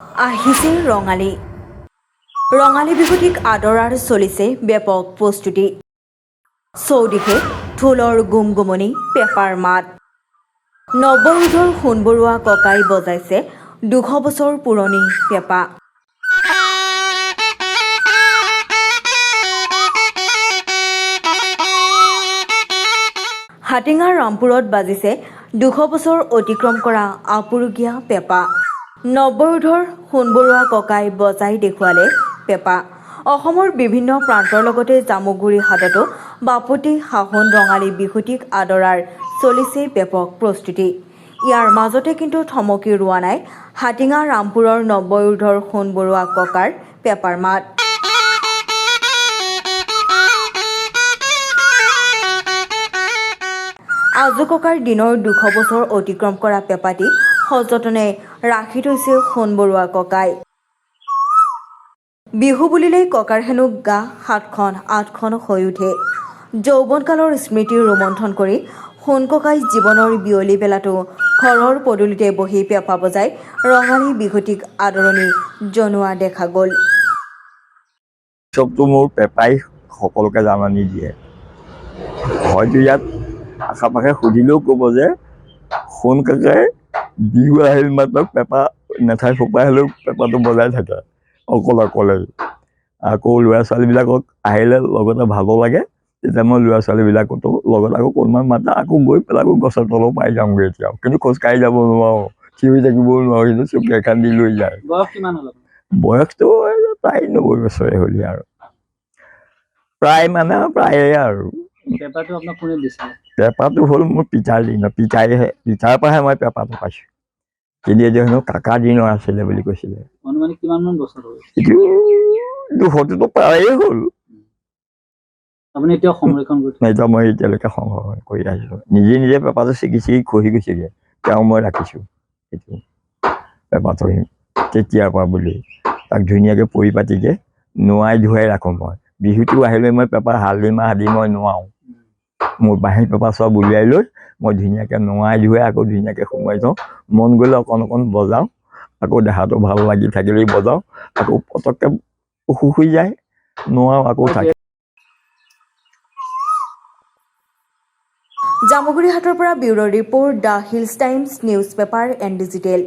আহিছে ৰঙালী। ৰঙালী বিহুটিক আদৰাৰ চলিছে ব্যাপক প্ৰস্তুতি। চৌদিশে ঢোলৰ গুমগুমনি, পেঁপাৰ মাত। নৱৰোধৰ সোণবৰুৱা ককাই বজাইছে ২০০ বছৰ পুৰণি পেঁপা। হাটিঙা ৰামপুৰত বাজিছে ২০০ বছৰ অতিক্ৰম কৰা আপুৰুগীয়া পেঁপা। নৱৰোধৰ সোণবৰুৱা ককাই বজাই দেখুৱালে পেঁপা। অসমৰ বিভিন্ন প্ৰান্তৰ লগতে জামুগুৰি হাটতো বাপতি সাহোন ৰঙালী বিহুটিক আদৰাৰ চলিছে ব্যাপক প্ৰস্তুতি। ইয়াৰ মাজতে কিন্তু থমকি ৰোৱা নাই হাটিঙা ৰামপুৰৰ নৱৰোধৰ সোণবৰুৱা ককাৰ পেঁপাৰ মাত। আজু ককাৰ দিনৰ ২০০ বছৰ অতিক্ৰম কৰা পেঁপাটি সযতনে ৰাখি থৈছে সোণবৰুৱা ককাই। বিহু বুলিলেই ককাৰ হেনো গা ৭খন ৮খন হৈ উঠে। যৌৱনকালৰ স্মৃতি ৰোমন্থন কৰি সোণ ককাই জীৱনৰ বিয়লি বেলাতো ঘৰৰ পদূলিতে বহি পেঁপা বজাই ৰঙালী বিহুটিক আদৰণি জনোৱা দেখা গ'ল। উৎসৱটো মোৰ পেঁপাই সকলোকে জাননী দিয়ে। হয়তো ইয়াত আশে পাশে সুধিলেও ক'ব যে সোণ কাকাই বিহু আহিল মাত্ৰ পেঁপা নেথাই ফোপাই হ'লেও পেঁপাটো বজাই থাকে অকলে। আকৌ ল'ৰা ছোৱালীবিলাকক আহিলে লগতে ভালো লাগে, তেতিয়া মই ল'ৰা ছোৱালীবিলাকতো লগত আকৌ কোনোবাই মাতে আকৌ গৈ পেলাই আকৌ গছৰ তলত পাই যাওঁগৈ। এতিয়াও কিন্তু খোজকাঢ়ি যাব নোৱাৰোঁ, থিয় হৈ থাকিবও নোৱাৰোঁ, কিন্তু চকী এখন দি লৈ যায়। বয়স কিমান হ'ল? বয়সটো প্ৰায় ৯০ বছৰে হ'লি আৰু প্ৰায় প্ৰায়ে আৰু। পেঁপাটো আপোনাক কোনে দিছিলে? পেঁপাটো হ'ল মোৰ পিতাৰ দিনৰ, পিতাৰ পৰাহে মই পেঁপাটো পাইছোঁ। কিন্তু এইটো হেনো কাকা দিনৰ আছিলে বুলি কৈছিলে। অনুমানিক কিমানমান বছৰ হ'ল? এইটো ২০০টো প্ৰায়ে হ'ল। আপুনি এতিয়া সংৰক্ষণ কৰি এতিয়া মই এতিয়ালৈকে সংৰক্ষণ কৰি আহিছোঁ। নিজে পেঁপাটো ছিগি খহি গৈছেগৈ, তেওঁ মই ৰাখিছোঁ। সেইটো পেঁপাটো তেতিয়াৰ পৰা বুলি তাক ধুনীয়াকৈ পৰিপাটিকৈ নোৱাই ধুৱাই ৰাখোঁ মই। বিহুটো আহিলে মই পেঁপা হালধি মাহ দি মই নোৱাওঁ। মোৰ বাঁহী পেঁপা চব উলিয়াই লৈ মই ধুনীয়াকৈ নোৱাই ধুৱাই আকৌ ধুনীয়াকৈ সোমোৱাই থওঁ। মন গ'লে অকণ বজাওঁ, আকৌ দেহাটো ভাল লাগি থাকিলেই বজাওঁ, আকৌ পটককৈ অসুখ হৈ যায় নোৱাওঁ আকৌ থাকে। জামুগুৰি হাটৰ পৰা bureau' report, the hills times news paper and digital.